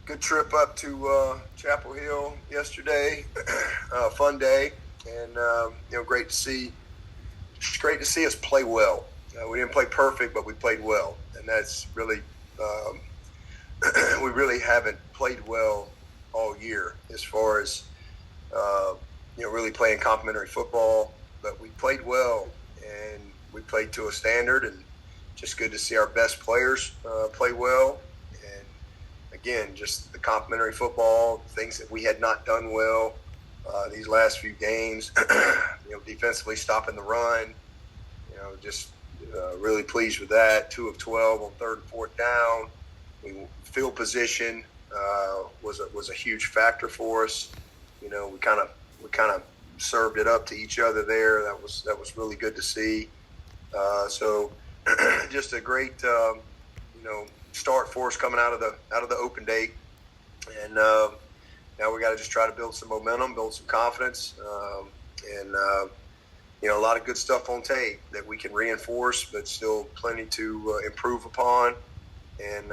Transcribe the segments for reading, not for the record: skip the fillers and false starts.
Good trip up to Chapel Hill yesterday. Fun day, and great to see. It's great to see us play well. We didn't play perfect, but we played well, and that's really we really haven't played well all year as far as really playing complementary football. But we played well, and we played to a standard, and just good to see our best players play well. And again, just the complementary football, things that we had not done well these last few games. Defensively stopping the run. Just really pleased with that. 2 of 12 on third and fourth down. Field position was a huge factor for us. We kind of served it up to each other there. That was really good to see. So just a great start for us coming out of the open date, and now we got to just try to build some momentum, build some confidence, and a lot of good stuff on tape that we can reinforce, but still plenty to improve upon. And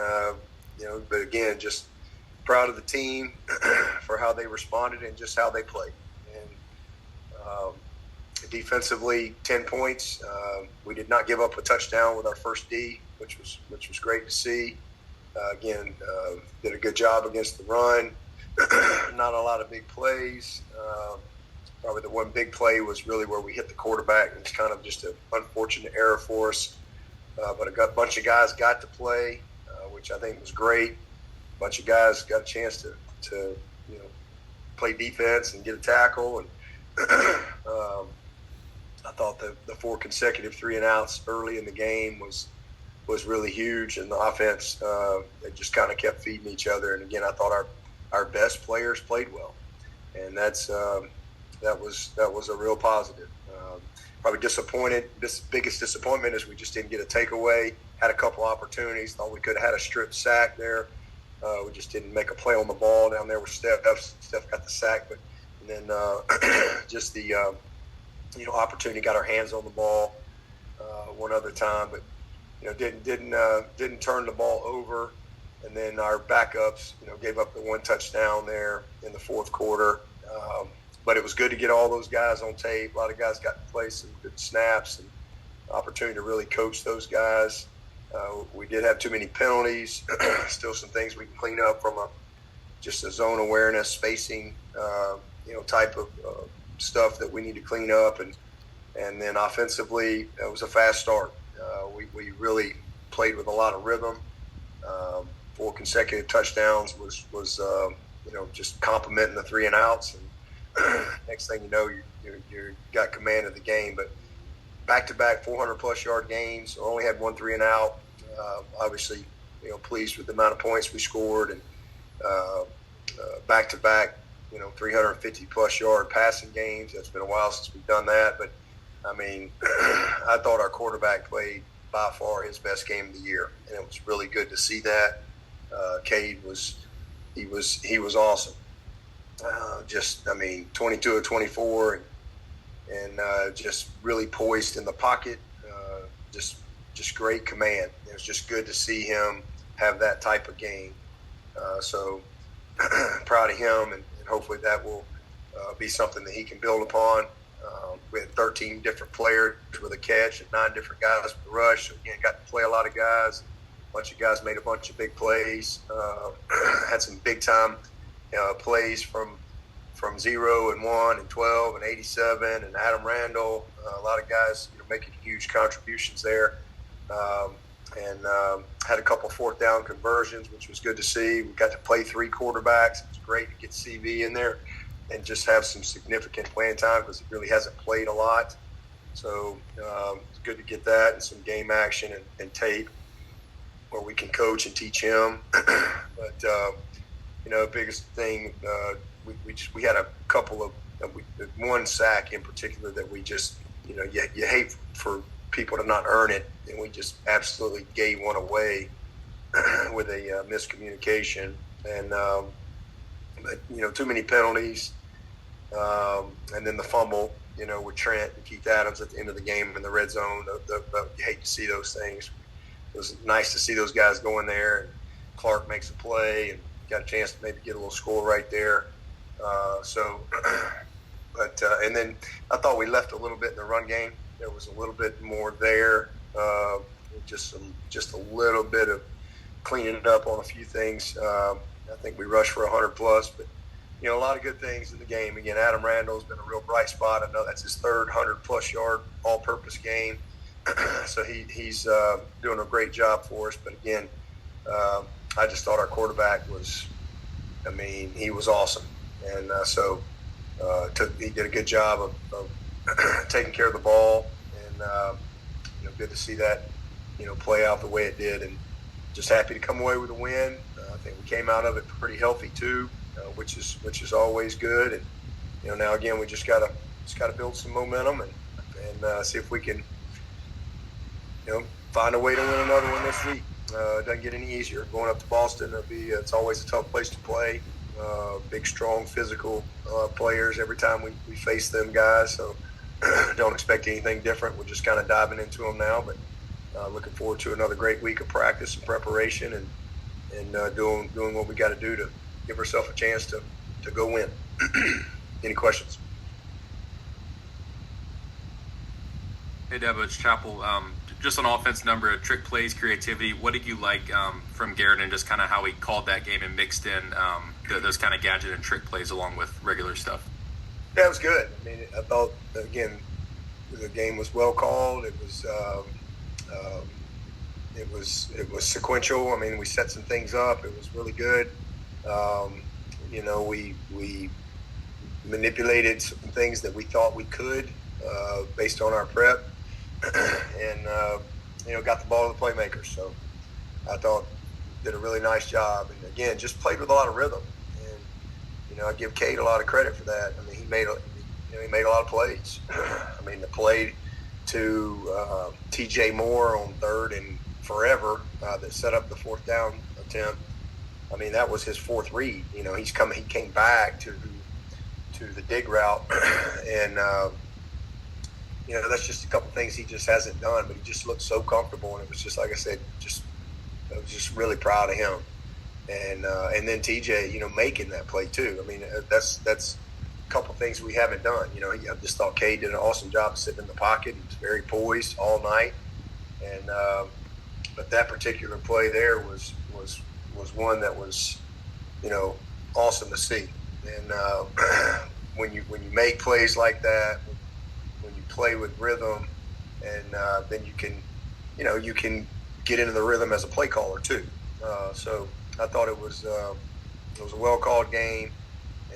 but again, just proud of the team for how they responded and just how they played. And defensively, 10 points. We did not give up a touchdown with our first D, which was great to see. Again, did a good job against the run. Not a lot of big plays. Probably the one big play was really where we hit the quarterback. It's kind of just an unfortunate error for us. But a bunch of guys got to play, which I think was great. A bunch of guys got a chance to play defense and get a tackle. And I thought the 4 consecutive 3-and-outs early in the game was really huge. And the offense, they just kind of kept feeding each other. And again, I thought our best players played well. And that was a real positive. Probably disappointed. This biggest disappointment is we just didn't get a takeaway. Had a couple opportunities. Thought we could have had a strip sack there. We just didn't make a play on the ball down there with Steph. Steph got the sack, but and then just the opportunity, got our hands on the ball one other time, but didn't turn the ball over. And then our backups, gave up the 1 touchdown there in the fourth quarter. But it was good to get all those guys on tape. A lot of guys got to play some good snaps and opportunity to really coach those guys. We did have too many penalties. Still some things we can clean up from just a zone awareness, spacing, type of stuff that we need to clean up. And then offensively, it was a fast start. We really played with a lot of rhythm. 4 consecutive touchdowns was just complimenting the 3-and-outs. And next thing you know, you got command of the game. But back-to-back 400-plus yard games. Only had 1 3-and-out. Obviously, pleased with the amount of points we scored, and back-to-back, 350-plus yard passing games. It's been a while since we've done that. But I mean, I thought our quarterback played by far his best game of the year, and it was really good to see that. Cade was awesome. 22 of 24, and just really poised in the pocket. Just great command. It was just good to see him have that type of game. So proud of him, and hopefully that will be something that he can build upon. We had 13 different players with a catch and 9 different guys with a rush. So again, got to play a lot of guys. A bunch of guys made a bunch of big plays. Had some big time plays from 0 and 1 and 12 and 87 and Adam Randall. A lot of guys making huge contributions there. And had a couple 4th down conversions, which was good to see. We got to play 3 quarterbacks. It was great to get CV in there and just have some significant playing time because he really hasn't played a lot. So it's good to get that and some game action and tape where we can coach and teach him. But biggest thing, we had a couple of one sack in particular that we just you hate for people to not earn it, and we just absolutely gave one away with a miscommunication. And but too many penalties, and then the fumble with Trent and Keith Adams at the end of the game in the red zone. You hate to see those things. It was nice to see those guys go in there and Clark makes a play and got a chance to maybe get a little score right there. And then I thought we left a little bit in the run game. There was a little bit more there, just a little bit of cleaning it up on a few things. I think we rushed for 100 plus, but a lot of good things in the game. Again, Adam Randall's been a real bright spot. I know that's his third 100-plus yard all-purpose game, so he's doing a great job for us. But again, I just thought our quarterback was, he was awesome, and he did a good job of taking care of the ball, and good to see that play out the way it did, and just happy to come away with a win. I think we came out of it pretty healthy too, which is always good. And now again we just gotta build some momentum and see if we can find a way to win another one this week. It doesn't get any easier. Going up to Boston, it's always a tough place to play. Big, strong, physical players every time we face them guys. So don't expect anything different. We're just kind of diving into them now, but looking forward to another great week of practice and preparation and doing what we got to do to give ourselves a chance to go win. Any questions? Hey, Dabo, it's Chapel. Just on offense, number of trick plays, creativity. What did you like from Garrett and just kind of how he called that game and mixed in those kind of gadget and trick plays along with regular stuff? Yeah, it was good. I thought, again, the game was well called. It was sequential. We set some things up. It was really good. We manipulated some things that we thought we could based on our prep, and got the ball to the playmakers. So I thought did a really nice job, and again just played with a lot of rhythm. And I give Cade a lot of credit for that. He made a lot of plays. The play to TJ Moore on third and forever that set up the fourth down attempt. That was his fourth read. He came back to the dig route, and that's just a couple things he just hasn't done. But he just looked so comfortable, and it was just like I said, I was just really proud of him. And then TJ, making that play too. That's a couple things we haven't done. I just thought Cade did an awesome job sitting in the pocket. He was very poised all night, and but that particular play there was one that was, awesome to see. And when you make plays like that, when you play with rhythm, and then you can get into the rhythm as a play caller too. So I thought it was a well called game,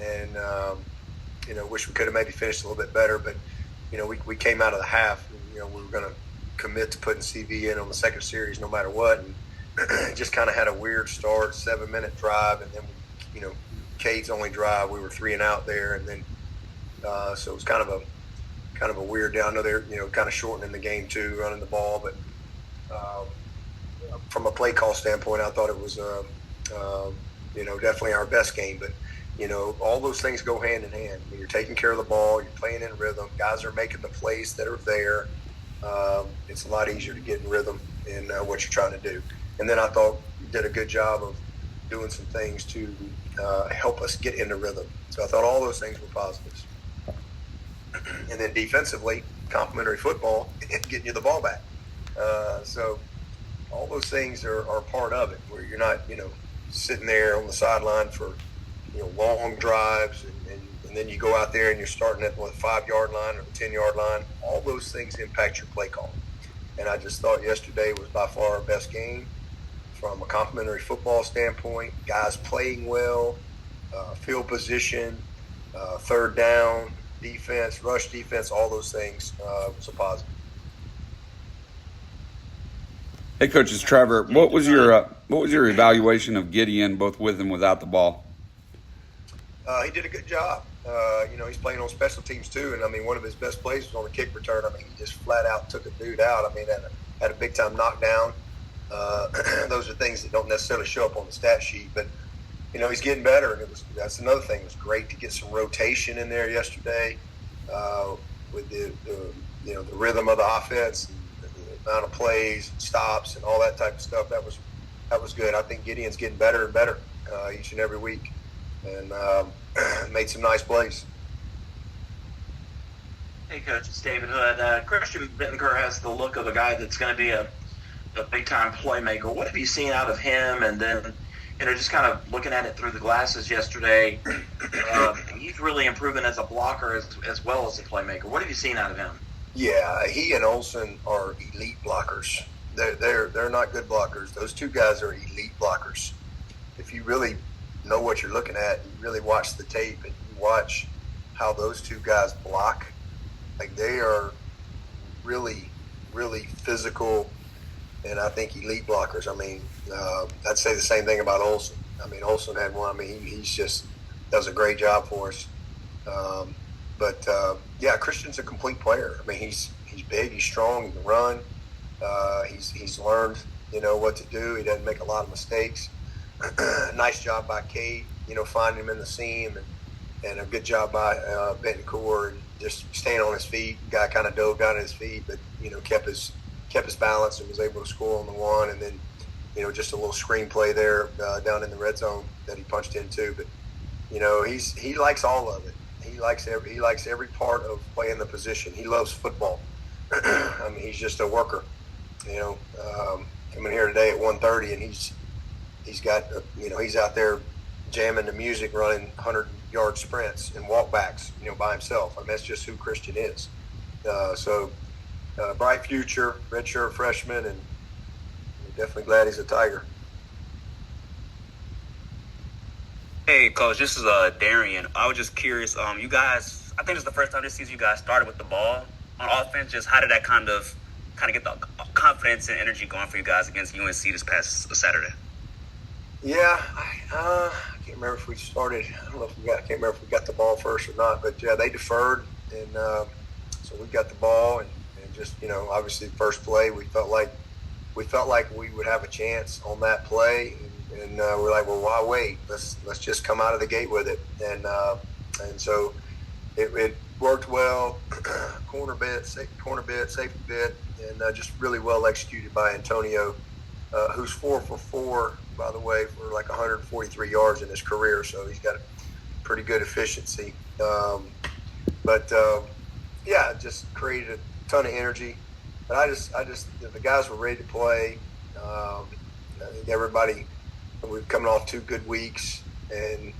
and wish we could have maybe finished a little bit better. But we came out of the half. We were going to commit to putting CV in on the second series no matter what, and just kind of had a weird start, 7-minute drive, and then Cade's only drive, we were 3 and out there, and then so it was kind of a weird down. I know they're kind of shortening the game too, running the ball, but from a play call standpoint, I thought it was definitely our best game. But all those things go hand in hand. You're taking care of the ball, you're playing in rhythm, guys are making the plays that are there. It's a lot easier to get in rhythm in what you're trying to do. And then I thought you did a good job of doing some things to help us get into rhythm. So I thought all those things were positives. And then defensively, complementary football, getting you the ball back. So all those things are part of it, where you're not, sitting there on the sideline for, long drives, and then you go out there and you're starting at the 5-yard line or the 10-yard line. All those things impact your play call. And I just thought yesterday was by far our best game from a complementary football standpoint. Guys playing well, field position, third down, defense, rush defense, all those things was a positive. Hey, Coach, it's Trevor. What was your evaluation of Gideon, both with and without the ball? He did a good job. He's playing on special teams too, and one of his best plays was on the kick return. He just flat out took a dude out. Had a big time knockdown. Those are things that don't necessarily show up on the stat sheet, but he's getting better, and that's another thing. It was great to get some rotation in there yesterday with the rhythm of the offense, and the amount of plays and stops and all that type of stuff. That was good. I think Gideon's getting better and better each and every week, and made some nice plays. Hey, Coach, it's David Hood. Christian Bittenker has the look of a guy that's going to be a big-time playmaker. What have you seen out of him? And then, just kind of looking at it through the glasses yesterday, he's really improving as a blocker as well as a playmaker. What have you seen out of him? Yeah, he and Olsen are elite blockers. They're not good blockers. Those two guys are elite blockers. If you really know what you're looking at, you really watch the tape and you watch how those two guys block. Like, they are really, really physical, and I think elite blockers. I mean, I'd say the same thing about Olsen. I mean, Olsen had one. I mean, he's just does a great job for us. Yeah, Christian's a complete player. I mean, he's big, he's strong, he can run. He's learned, what to do. He doesn't make a lot of mistakes. Nice job by Kate, finding him in the seam, and a good job by Bentoncourt, and just staying on his feet. Guy kind of dove down at his feet, but kept his balance and was able to score on the one. And then just a little screenplay there down in the red zone that he punched into. But he likes all of it. He likes every part of playing the position. He loves football. I mean, he's just a worker. Coming here today at 1:30, and he's got he's out there jamming the music, running 100-yard sprints and walkbacks, by himself. I mean, that's just who Christian is. Bright future, redshirt freshman, and definitely glad he's a Tiger. Hey, Coach, this is Darian. I was just curious. You guys, I think it's the first time this season you guys started with the ball on offense. Just how did that kind of get the confidence and energy going for you guys against UNC this past Saturday? Yeah, I can't remember if we started. I don't know if I can't remember if we got the ball first or not. But yeah, they deferred, and so we got the ball, and just obviously first play we felt like we would have a chance on that play, and we're like, well, why wait? Let's just come out of the gate with it, and so it worked well. corner bit, safety bit, and just really well executed by Antonio, who's 4 for 4, by the way, for like 143 yards in his career. So he's got a pretty good efficiency. Yeah, just created a ton of energy. But I just the guys were ready to play. I think everybody, we're coming off 2 good weeks, and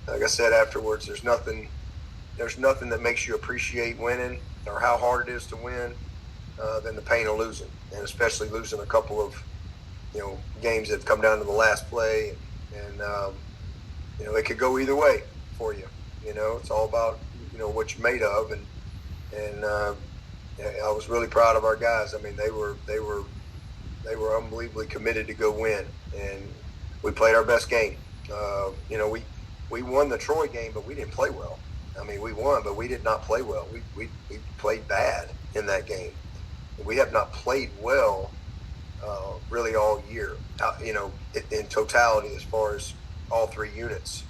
like I said afterwards, there's nothing that makes you appreciate winning or how hard it is to win than the pain of losing, and especially losing a couple of games that have come down to the last play, and it could go either way for you. It's all about what you're made of, and I was really proud of our guys. I mean, they were unbelievably committed to go win, and we played our best game. We won the Troy game, but we didn't play well. I mean, we won, but we did not play well. We played bad in that game. We have not played well really all year, in totality as far as all 3 units.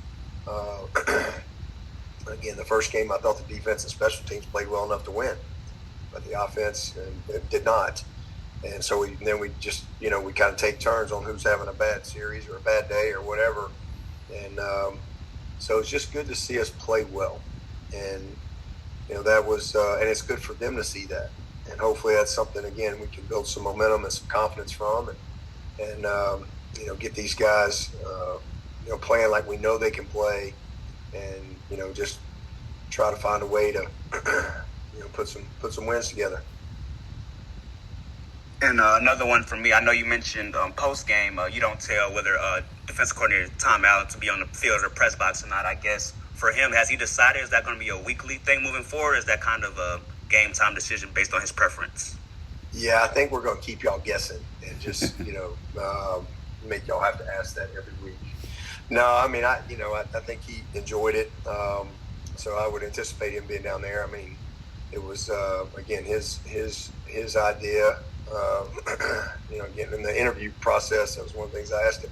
Again, the first game I thought the defense and special teams played well enough to win, but the offense did not. And so we just, we kind of take turns on who's having a bad series or a bad day or whatever. And so it's just good to see us play well. And, that was, and it's good for them to see that. And hopefully that's something, again, we can build some momentum and some confidence from, and get these guys, playing like we know they can play, and, just try to find a way to, put some wins together. And another one for me, I know you mentioned post game, you don't tell whether defensive coordinator Tom Allen to be on the field or press box or not. I guess for him, has he decided, is that going to be a weekly thing moving forward? Or is that kind of a game time decision based on his preference? Yeah, I think we're going to keep y'all guessing and just make y'all have to ask that every week. No, I mean, I think he enjoyed it, so I would anticipate him being down there. I mean, it was again his idea. Again, in the interview process, that was one of the things I asked him.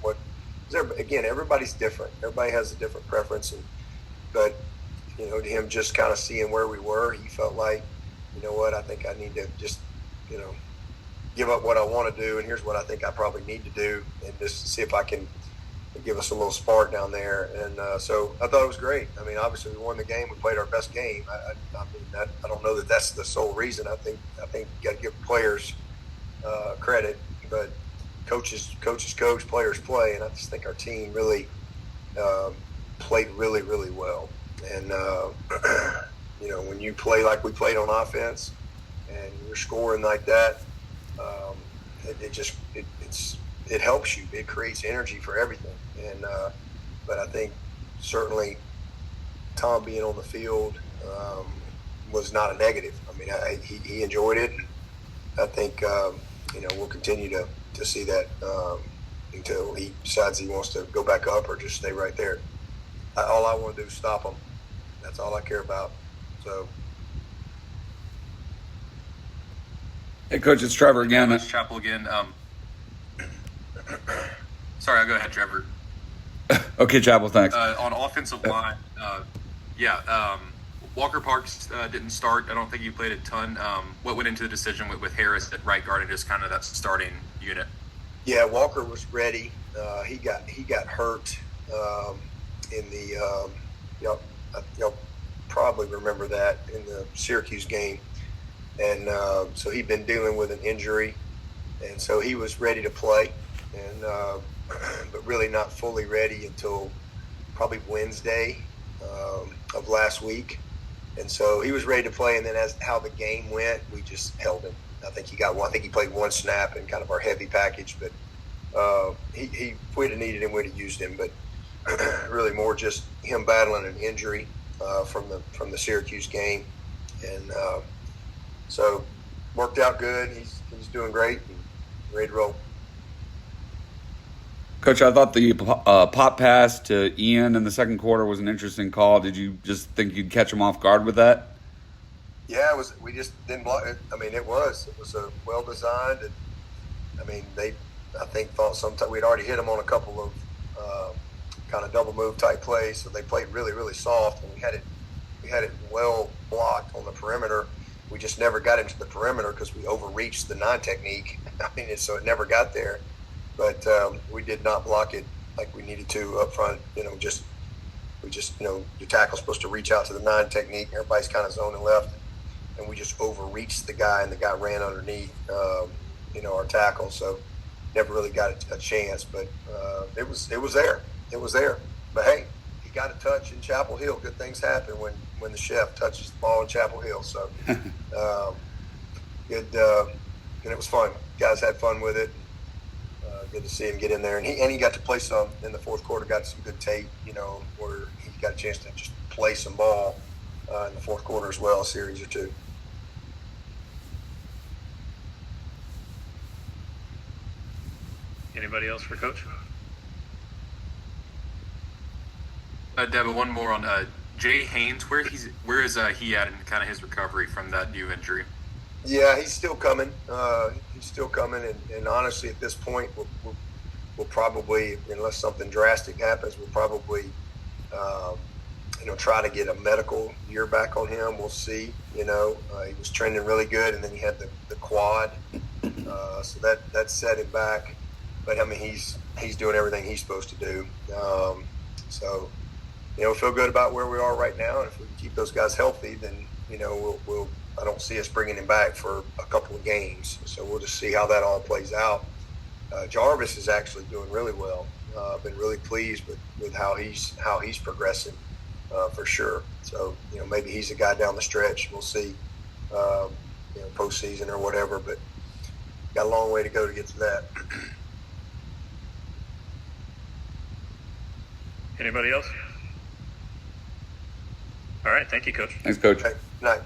Again, everybody's different. Everybody has a different preference, but to him just kind of seeing where we were, he felt like, I think I need to just give up what I want to do, and here's what I think I probably need to do, and just see if I can give us a little spark down there. And so I thought it was great. I mean, obviously we won the game. We played our best game. I don't know that that's the sole reason. I think you got to give players credit, but coaches coach, players play, and I just think our team really played really, really well. And when you play like we played on offense, and you're scoring like that, it helps you. It creates energy for everything. And but I think certainly Tom being on the field was not a negative. I mean, he enjoyed it. I think we'll continue to see that until he decides he wants to go back up or just stay right there. All I want to do is stop him. That's all I care about. So. Hey, Coach, it's Trevor again. Coach Chappell again. Sorry, I'll go ahead, Trevor. Okay, Chappell, thanks. On offensive line, Walker Parks didn't start. I don't think he played a ton. What went into the decision with Harris at right guard and just kind of that starting unit? Yeah, Walker was ready. He got hurt in the y'all probably remember that in the Syracuse game, and so he'd been dealing with an injury, and so he was ready to play, and but really not fully ready until probably Wednesday of last week. And so he was ready to play, and then as how the game went, we just held him. I think he played one snap in kind of our heavy package, but if we'd have needed him, we'd have used him. But really more just him battling an injury from the Syracuse game, and so worked out good. He's doing great and ready to roll. Coach, I thought the pop pass to Ian in the second quarter was an interesting call. Did you just think you'd catch him off guard with that? Yeah, it was. We just didn't block it. I mean, it was a well designed, and I mean I think thought sometime we'd already hit them on a couple of kind of double move type plays, so they played really, really soft, and we had it well blocked on the perimeter. We just never got into the perimeter because we overreached the 9 technique. I mean, so it never got there. But we did not block it like we needed to up front. The tackle's supposed to reach out to the 9 technique. Everybody's kind of zoning left, and we just overreached the guy, and the guy ran underneath, our tackle. So never really got a chance. But it was there. It was there. But hey, he got a touch in Chapel Hill. Good things happen when the chef touches the ball in Chapel Hill. So good, and it was fun. Guys had fun with it. Good to see him get in there, and he got to play some in the fourth quarter. Got some good tape, where he got a chance to just play some ball in the fourth quarter as well, a series or two. Anybody else for Coach? Dabo, one more on Jay Haynes. Where is he at in kind of his recovery from that new injury? Yeah, he's still coming. And honestly, at this point, we'll probably, unless something drastic happens, we'll probably, try to get a medical year back on him. We'll see. He was trending really good, and then he had the quad, so that set him back. But I mean, he's doing everything he's supposed to do. So, feel good about where we are right now, and if we can keep those guys healthy, then we'll. I don't see us bringing him back for a couple of games, so we'll just see how that all plays out. Jarvis is actually doing really well. I've been really pleased with how he's progressing for sure. So maybe he's a guy down the stretch. We'll see, postseason or whatever. But got a long way to go to get to that. Anybody else? All right, thank you, Coach. Thanks, Coach. Okay, night.